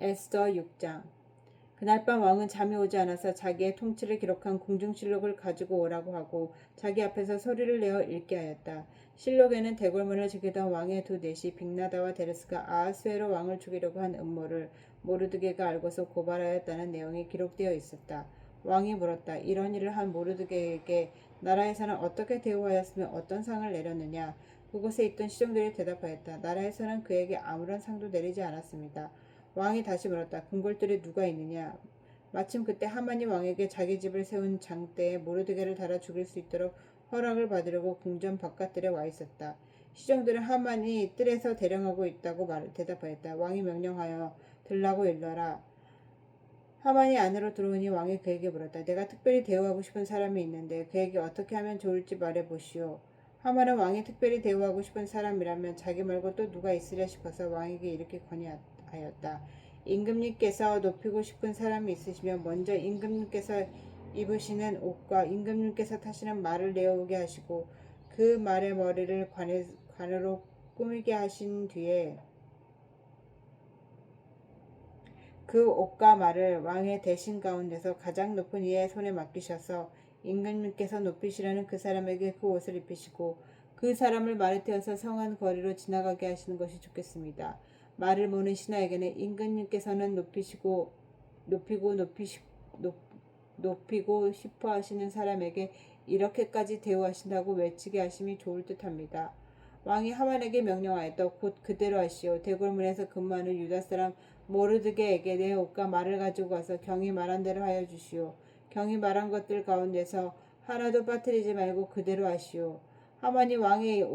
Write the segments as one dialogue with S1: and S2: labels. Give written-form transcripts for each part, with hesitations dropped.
S1: 에스더 6장. 그날 밤 왕은 잠이 오지 않아서 자기의 통치를 기록한 궁중실록을 가지고 오라고 하고 자기 앞에서 소리를 내어 읽게 하였다. 실록에는 대궐문을 지키던 왕의 두 넷이 빅나다와 데레스가 아하수에로 왕을 죽이려고 한 음모를 모르드게가 알고서 고발하였다는 내용이 기록되어 있었다. 왕이 물었다. 이런 일을 한 모르드게에게 나라에서는 어떻게 대우하였으며 어떤 상을 내렸느냐. 그곳에 있던 시종들이 대답하였다. 나라에서는 그에게 아무런 상도 내리지 않았습니다. 왕이 다시 물었다. 궁궐들에 누가 있느냐. 마침 그때 하만이 왕에게 자기 집을 세운 장대에 모르드게를 달아 죽일 수 있도록 허락을 받으려고 궁전 바깥들에 와 있었다. 시종들은 하만이 뜰에서 대령하고 있다고 대답하였다. 왕이 명령하여 들라고 일러라. 하만이 안으로 들어오니 왕이 그에게 물었다. 내가 특별히 대우하고 싶은 사람이 있는데 그에게 어떻게 하면 좋을지 말해보시오. 하만은 왕이 특별히 대우하고 싶은 사람이라면 자기 말고 또 누가 있으랴 싶어서 왕에게 이렇게 건의하였다. 임금님께서 높이고 싶은 사람이 있으시면 먼저 임금님께서 입으시는 옷과 임금님께서 타시는 말을 내어오게 하시고 그 말의 머리를 관으로 꾸미게 하신 뒤에 그 옷과 말을 왕의 대신 가운데서 가장 높은 이의 손에 맡기셔서 임금님께서 높이시라는 그 사람에게 그 옷을 입히시고 그 사람을 말에 태워서 성안 거리로 지나가게 하시는 것이 좋겠습니다. 말을 모는 신하에게는 임금님께서는 높이고 싶어 하시는 사람에게 이렇게까지 대우하신다고 외치게 하심이 좋을 듯합니다. 왕이 하만에게 명령하였다. 곧 그대로 하시오. 대궐문에서 근무하는 유다 사람 모르드게에게 내 옷과 말을 가지고 가서 경이 말한 대로 하여 주시오. 경이 말한 것들 가운데서 하나도 빠뜨리지 말고 그대로 하시오. 하만이 왕의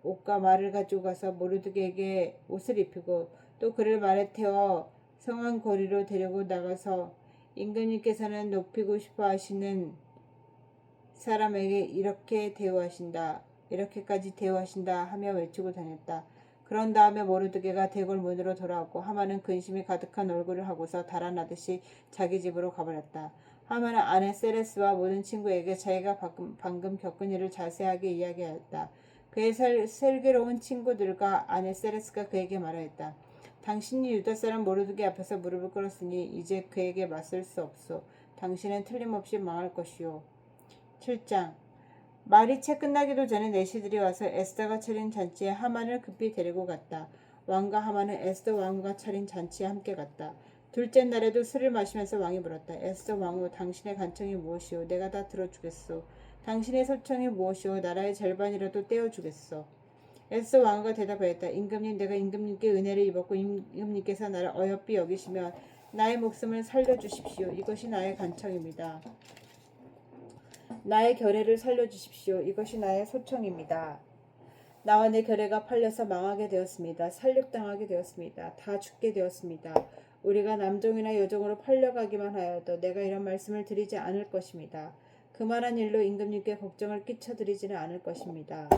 S1: 옷과 말을 가지고 가서 모르드게에게 옷을 입히고 또 그를 말에 태워 성안 거리로 데리고 나가서 임금님께서는 높이고 싶어 하시는 사람에게 이렇게까지 대우하신다 하며 외치고 다녔다. 그런 다음에 모르드게가 대궐 문으로 돌아왔고 하만은 근심이 가득한 얼굴을 하고서 달아나듯이 자기 집으로 가버렸다. 하만은 아내 세레스와 모든 친구에게 자기가 방금 겪은 일을 자세하게 이야기하였다. 그의 슬기로운 친구들과 아내 세레스가 그에게 말하였다. 당신이 유다 사람 모르드게 앞에서 무릎을 꿇었으니 이제 그에게 맞설 수 없소. 당신은 틀림없이 망할 것이오. 7장. 말이 채 끝나기도 전에 내시들이 와서 에스더가 차린 잔치에 하만을 급히 데리고 갔다. 왕과 하만은 에스더 왕후가 차린 잔치에 함께 갔다. 둘째 날에도 술을 마시면서 왕이 물었다. 에스더 왕후, 당신의 간청이 무엇이오? 내가 다 들어주겠소. 당신의 소청이 무엇이오? 나라의 절반이라도 떼어주겠소. 에스더 왕후가 대답하였다. 임금님, 내가 임금님께 은혜를 입었고 임금님께서 나를 어여삐 여기시면 나의 목숨을 살려주십시오. 이것이 나의 간청입니다. 나의 결례를 살려주십시오. 이것이 나의 소청입니다. 나와 내 결례가 팔려서 망하게 되었습니다. 살육당하게 되었습니다. 다 죽게 되었습니다. 우리가 남종이나 여종으로 팔려가기만 하여도 내가 이런 말씀을 드리지 않을 것입니다. 그만한 일로 임금님께 걱정을 끼쳐드리지는 않을 것입니다.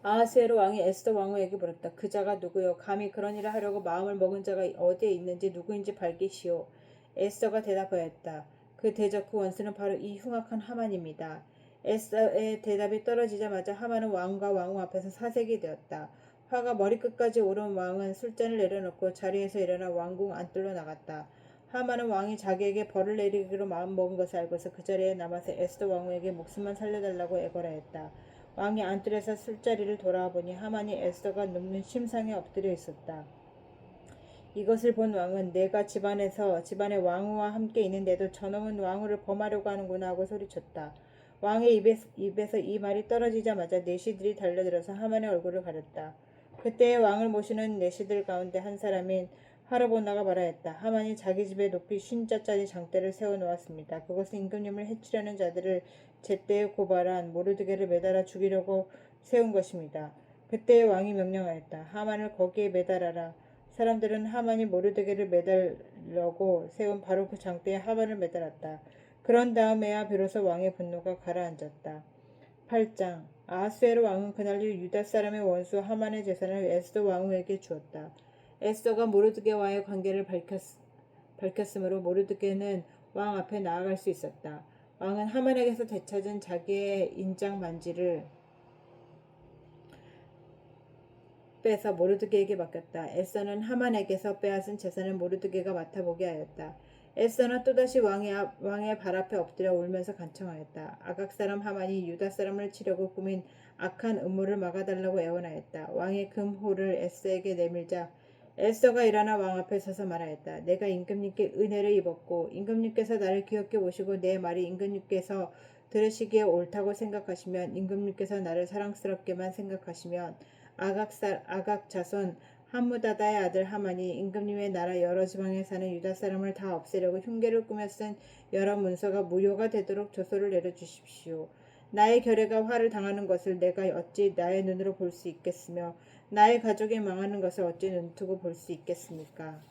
S1: 아하스에로 왕이 에스더 왕후에게 물었다. 그 자가 누구요? 감히 그런 일을 하려고 마음을 먹은 자가 어디에 있는지 누구인지 밝히시오. 에스더가 대답하였다. 그 대적그 원수는 바로 이 흉악한 하만입니다. 에스더의 대답이 떨어지자마자 하만은 왕과 왕후 앞에서 사색이 되었다. 화가 머리끝까지 오른 왕은 술잔을 내려놓고 자리에서 일어나 왕궁 안뜰로 나갔다. 하만은 왕이 자기에게 벌을 내리기로 마음먹은 것을 알고서 그 자리에 남아서 에스더 왕후에게 목숨만 살려달라고 애걸하였다. 왕이 안뜰에서 술자리를 돌아와 보니 하만이 에스더가 눕는 침상에 엎드려 있었다. 이것을 본 왕은 내가 집안의 왕후와 함께 있는데도 저놈은 왕후를 범하려고 하는구나 하고 소리쳤다. 왕의 입에서 이 말이 떨어지자마자 내시들이 달려들어서 하만의 얼굴을 가렸다. 그때의 왕을 모시는 내시들 가운데 한 사람인 하르보나가 말하였다. 하만이 자기 집에 높이 50자짜리 장대를 세워놓았습니다. 그것은 임금님을 해치려는 자들을 제때에 고발한 모르드게를 매달아 죽이려고 세운 것입니다. 그때의 왕이 명령하였다. 하만을 거기에 매달아라. 사람들은 하만이 모르드게를 매달려고 세운 바로 그 장대에 하만을 매달았다. 그런 다음에야 비로소 왕의 분노가 가라앉았다. 8장. 아하수에로 왕은 그날 이후 유다 사람의 원수 하만의 재산을 에스더 왕후에게 주었다. 에스더가 모르드게와의 관계를 밝혔으므로 모르드게는 왕 앞에 나아갈 수 있었다. 왕은 하만에게서 되찾은 자기의 인장 반지를 빼서 모르드게에게 맡겼다. 에스더는 하만에게서 빼앗은 재산을 모르드게가 맡아보게 하였다. 에스더는 또다시 왕의 발 앞에 엎드려 울면서 간청하였다. 아각 사람 하만이 유다 사람을 치려고 꾸민 악한 음모를 막아달라고 애원하였다. 왕의 금호를 에스더에게 내밀자 에스더가 일어나 왕 앞에 서서 말하였다. 내가 임금님께 은혜를 입었고 임금님께서 나를 귀엽게 보시고 내 말이 임금님께서 들으시기에 옳다고 생각하시면 임금님께서 나를 사랑스럽게만 생각하시면 아각 자손 함무다다의 아들 하만이 임금님의 나라 여러 지방에 사는 유다 사람을 다 없애려고 흉계를 꾸며 쓴 여러 문서가 무효가 되도록 조서를 내려주십시오. 나의 결례가 화를 당하는 것을 내가 어찌 나의 눈으로 볼 수 있겠으며 나의 가족이 망하는 것을 어찌 눈뜨고 볼 수 있겠습니까?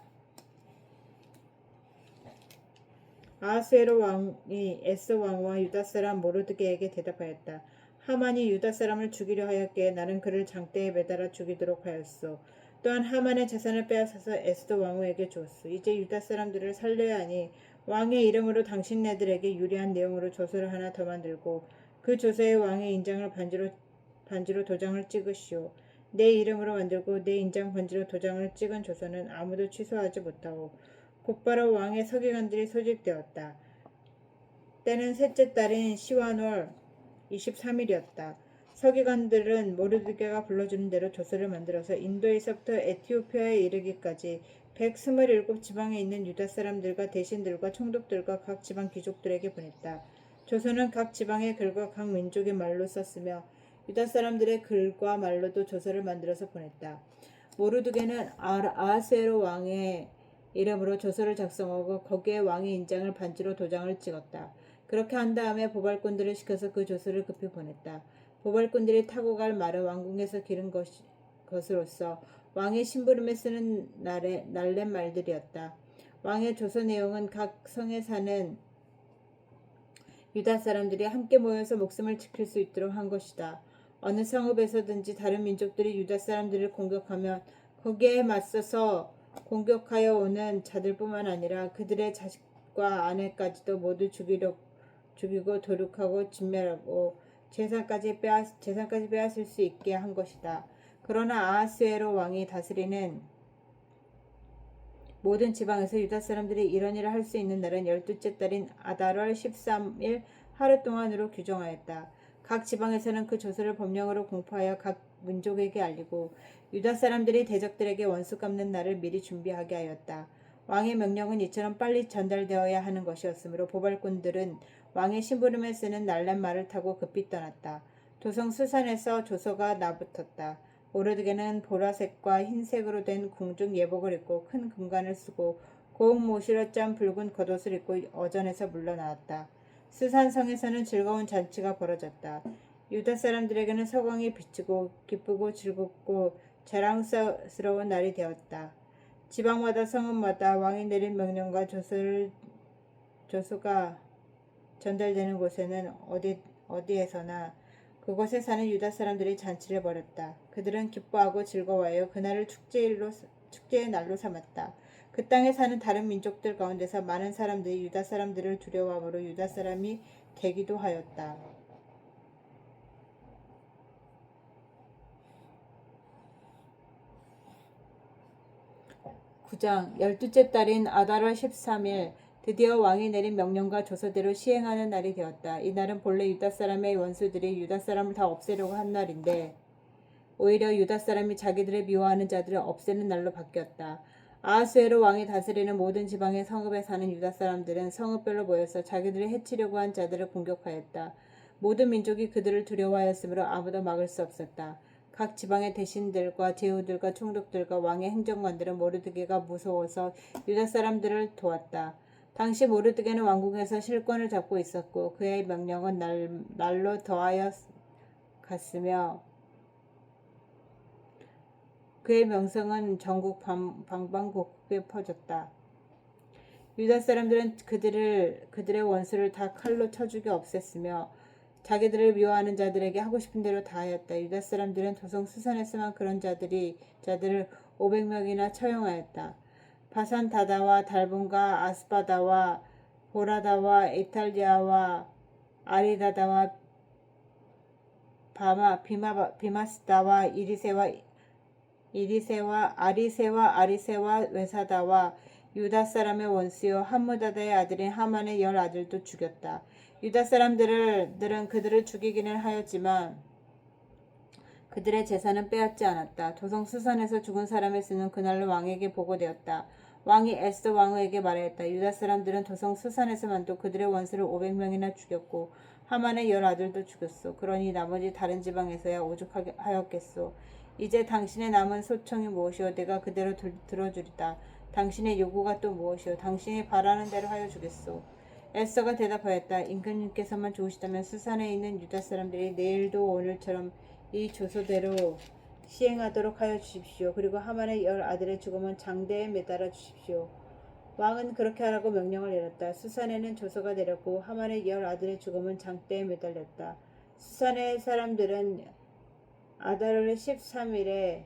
S1: 아하수에로 왕이 에스더 왕과 유다 사람 모르드게에게 대답하였다. 하만이 유다 사람을 죽이려 하였기에 나는 그를 장대에 매달아 죽이도록 하였소. 또한 하만의 재산을 빼앗아서 에스더 왕후에게 주었소. 이제 유다 사람들을 살려야 하니 왕의 이름으로 당신네들에게 유리한 내용으로 조서를 하나 더 만들고 그 조서에 왕의 인장을 반지로 도장을 찍으시오. 내 이름으로 만들고 내 인장 반지로 도장을 찍은 조서는 아무도 취소하지 못하고 곧바로 왕의 서기관들이 소집되었다. 때는 셋째 달인 시완월 23일이었다. 서기관들은 모르드게가 불러주는 대로 조서를 만들어서 인도에서부터 에티오피아에 이르기까지 127지방에 있는 유다 사람들과 대신들과 총독들과 각 지방 귀족들에게 보냈다. 조서는 각 지방의 글과 각 민족의 말로 썼으며 유다 사람들의 글과 말로도 조서를 만들어서 보냈다. 모르드게는 아하스웨로 왕의 이름으로 조서를 작성하고 거기에 왕의 인장을 반지로 도장을 찍었다. 그렇게 한 다음에 보발꾼들을 시켜서 그 조서를 급히 보냈다. 보발꾼들이 타고 갈 말은 왕궁에서 기른 것으로서 왕의 심부름에 쓰는 날렛 말들이었다. 왕의 조서 내용은 각 성에 사는 유다 사람들이 함께 모여서 목숨을 지킬 수 있도록 한 것이다. 어느 성읍에서든지 다른 민족들이 유다 사람들을 공격하면 거기에 맞서서 공격하여 오는 자들뿐만 아니라 그들의 자식과 아내까지도 모두 죽이고 도륙하고 진멸하고 재산까지 빼앗을 수 있게 한 것이다. 그러나 아하스웨로 왕이 다스리는 모든 지방에서 유다 사람들이 이런 일을 할 수 있는 날은 12째 달인 아달월 13일 하루 동안으로 규정하였다. 각 지방에서는 그 조서를 법령으로 공포하여 각 민족에게 알리고 유다 사람들이 대적들에게 원수 갚는 날을 미리 준비하게 하였다. 왕의 명령은 이처럼 빨리 전달되어야 하는 것이었으므로 보발꾼들은 왕의 심부름에 쓰는 날란 말을 타고 급히 떠났다. 도성 수산에서 조서가 나붙었다. 모르드게는 보라색과 흰색으로 된 궁중 예복을 입고 큰 금관을 쓰고 고운 모시로 짠 붉은 겉옷을 입고 어전에서 물러나왔다. 수산성에서는 즐거운 잔치가 벌어졌다. 유다 사람들에게는 서광이 비치고 기쁘고 즐겁고 자랑스러운 날이 되었다. 지방마다 성읍마다 왕이 내린 명령과 조서가 전달되는 곳에는 어디에서나 그곳에 사는 유다 사람들이 잔치를 벌였다. 그들은 기뻐하고 즐거워하여 그날을 축제의 날로 삼았다. 그 땅에 사는 다른 민족들 가운데서 많은 사람들이 유다 사람들을 두려워함으로 유다 사람이 되기도 하였다. 9장 12째 달인 아달월 13일 드디어 왕이 내린 명령과 조서대로 시행하는 날이 되었다. 이 날은 본래 유다 사람의 원수들이 유다 사람을 다 없애려고 한 날인데 오히려 유다 사람이 자기들을 미워하는 자들을 없애는 날로 바뀌었다. 아하수에로 왕이 다스리는 모든 지방의 성읍에 사는 유다 사람들은 성읍별로 모여서 자기들을 해치려고 한 자들을 공격하였다. 모든 민족이 그들을 두려워하였으므로 아무도 막을 수 없었다. 각 지방의 대신들과 제후들과 총독들과 왕의 행정관들은 모르드게가 무서워서 유다 사람들을 도왔다. 당시 모르드게는 왕궁에서 실권을 잡고 있었고 그의 명령은 날로 더하여 갔으며 그의 명성은 전국 방방곡곡에 퍼졌다. 유다 사람들은 그들의 원수를 다 칼로 쳐 죽여 없앴으며 자기들을 미워하는 자들에게 하고 싶은 대로 다 하였다. 유다 사람들은 도성 수산에서만 그런 자들을 500명이나 처형하였다. 바산 다다와 달본과 아스바다와 보라다와 에탈리아와 아리다다와 비마스다와 이리세와 이리세와 아리세와 외사다와 유다 사람의 원수요 함무다다의 아들인 하만의 10아들도 죽였다. 유다 사람들은 그들을 죽이기는 하였지만 그들의 재산은 빼앗지 않았다. 도성 수산에서 죽은 사람의 수는 그날로 왕에게 보고되었다. 왕이 에스더 왕후에게 말하였다. 유다 사람들은 도성 수산에서만도 그들의 원수를 500명이나 죽였고 하만의 10아들도 죽였소. 그러니 나머지 다른 지방에서야 오죽하였겠소. 이제 당신의 남은 소청이 무엇이오? 내가 그대로 들어주리다. 당신의 요구가 또 무엇이오? 당신이 바라는 대로 하여 주겠소. 에스더가 대답하였다. 임금님께서만 좋으시다면 수산에 있는 유다 사람들이 내일도 오늘처럼 이 조서대로 시행하도록 하여 주십시오. 그리고 하만의 10아들의 죽음은 장대에 매달아 주십시오. 왕은 그렇게 하라고 명령을 내렸다. 수산에는 조서가 내렸고 하만의 10아들의 죽음은 장대에 매달렸다. 수산의 사람들은 아달월 13일에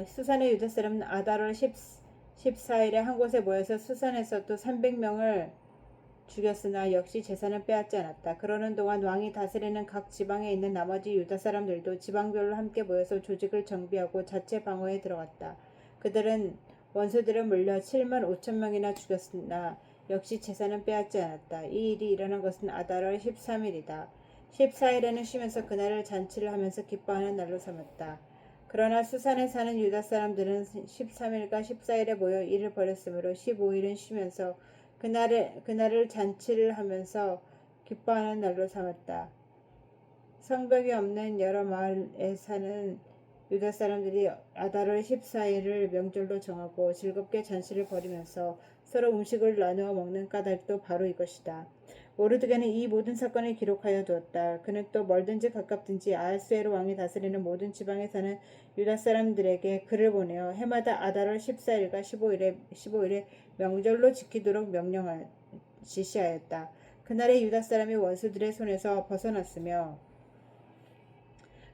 S1: 수산의 유다 사람은 아달월 14일에 한 곳에 모여서 수산에서 또 300명을 죽였으나 역시 재산을 빼앗지 않았다. 그러는 동안 왕이 다스리는 각 지방에 있는 나머지 유다 사람들도 지방별로 함께 모여서 조직을 정비하고 자체 방어에 들어갔다. 그들은 원수들을 물려 7만 5천 명이나 죽였으나 역시 재산은 빼앗지 않았다. 이 일이 일어난 것은 아달월 13일이다. 14일에는 쉬면서 그날을 잔치를 하면서 기뻐하는 날로 삼았다. 그러나 수산에 사는 유다 사람들은 13일과 14일에 모여 일을 벌였으므로 15일은 쉬면서 그날을 잔치를 하면서 기뻐하는 날로 삼았다. 성벽이 없는 여러 마을에 사는 유다 사람들이 아달월 14일을 명절로 정하고 즐겁게 잔치를 벌이면서 서로 음식을 나누어 먹는 까닭도 바로 이것이다. 모르드게는 이 모든 사건을 기록하여 두었다. 그는 또 멀든지 가깝든지 아하수에로 왕이 다스리는 모든 지방에 사는 유다 사람들에게 글을 보내어 해마다 아달월 14일과 15일에 명절로 지키도록 지시하였다. 그날에 유다 사람이 원수들의 손에서 벗어났으며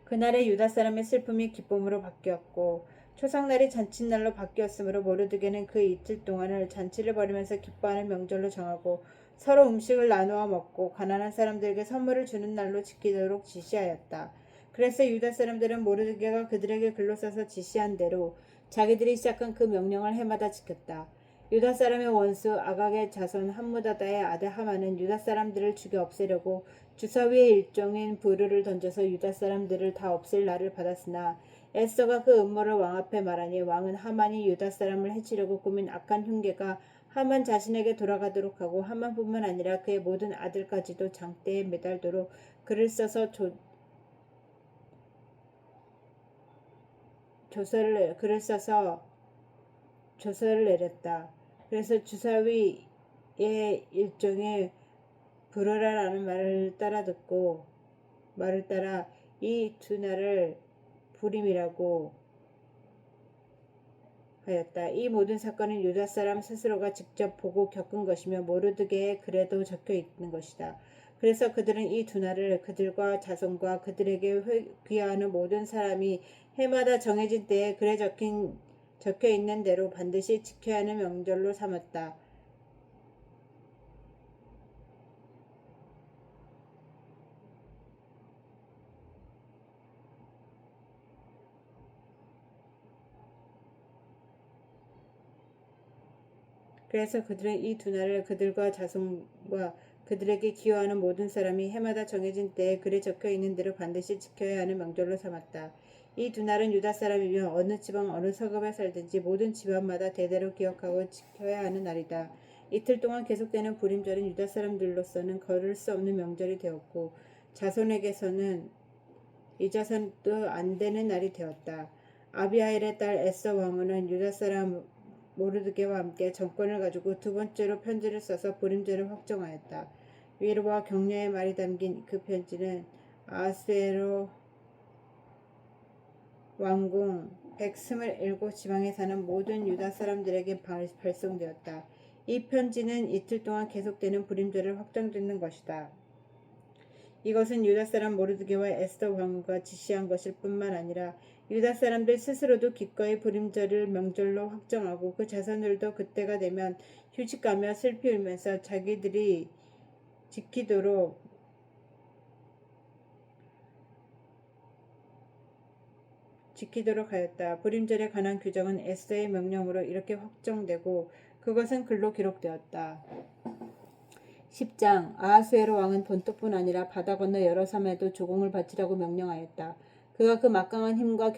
S1: 그날의 유다 사람의 슬픔이 기쁨으로 바뀌었고 초상날이 잔칫날로 바뀌었으므로 모르드게는 그 이틀 동안을 잔치를 벌이면서 기뻐하는 명절로 정하고 서로 음식을 나누어 먹고 가난한 사람들에게 선물을 주는 날로 지키도록 지시하였다. 그래서 유다 사람들은 모르드게가 그들에게 글로 써서 지시한 대로 자기들이 시작한 그 명령을 해마다 지켰다. 유다 사람의 원수 아각의 자손 함무다다의 아들 하만은 유다 사람들을 죽여 없애려고 주사위의 일종인 부르를 던져서 유다 사람들을 다 없앨 날을 받았으나 에스더가 그 음모를 왕 앞에 말하니 왕은 하만이 유다 사람을 해치려고 꾸민 악한 흉계가 하만 자신에게 돌아가도록 하고 하만뿐만 아니라 그의 모든 아들까지도 장대에 매달도록 글을 써서 조서를 내렸다. 그래서 주사위의 일종의 부르라라는 말을 따라 이 두 날을 부림이라고 하였다. 이 모든 사건은 유다 사람 스스로가 직접 보고 겪은 것이며 모르드게의 글에도 적혀 있는 것이다. 그래서 그들은 이 두 날을 그들과 자손과 그들에게 귀하는 모든 사람이 해마다 정해진 때에 글에 적혀 있는 대로 반드시 지켜야 하는 명절로 삼았다. 그래서 그들은 이 두 날을 그들과 자손과 그들에게 기여하는 모든 사람이 해마다 정해진 때에 글에 적혀 있는 대로 반드시 지켜야 하는 명절로 삼았다. 이 두 날은 유다 사람이며 어느 지방 어느 서급에 살든지 모든 집안마다 대대로 기억하고 지켜야 하는 날이다. 이틀 동안 계속되는 불임절은 유다 사람들로서는 걸을 수 없는 명절이 되었고 자손에게서는 잊어서도 안 되는 날이 되었다. 아비하일의 딸 에서 왕후는 유다 사람 모르드게와 함께 정권을 가지고 두 번째로 편지를 써서 불임절을 확정하였다. 위로와 격려의 말이 담긴 그 편지는 아하수에로 왕궁 127지방에 사는 모든 유다 사람들에게 발송되었다. 이 편지는 이틀 동안 계속되는 불임절을 확정짓는 것이다. 이것은 유다 사람 모르드게와 에스더 왕후가 지시한 것일 뿐만 아니라 유다 사람들 스스로도 기꺼이 부림절을 명절로 확정하고 그 자손들도 그때가 되면 휴직하며 슬피 울면서 자기들이 지키도록 하였다. 부림절에 관한 규정은 에스더의 명령으로 이렇게 확정되고 그것은 글로 기록되었다. 10장 아하수에로 왕은 본토뿐 아니라 바다 건너 여러 섬에도 조공을 바치라고 명령하였다. 그가 그 막강한 힘과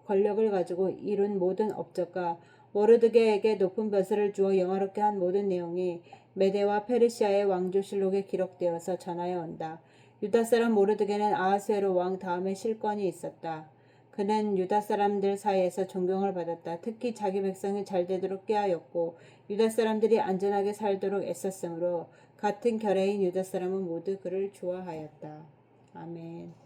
S1: 권력을 가지고 이룬 모든 업적과 모르드게에게 높은 벼슬을 주어 영화롭게 한 모든 내용이 메데와 페르시아의 왕조실록에 기록되어서 전하여 온다. 유다 사람 모르드게는 아하수에로 왕 다음에 실권이 있었다. 그는 유다 사람들 사이에서 존경을 받았다. 특히 자기 백성이 잘 되도록 꾀하였고 유다 사람들이 안전하게 살도록 애썼으므로 같은 결의인 유다 사람은 모두 그를 좋아하였다. 아멘.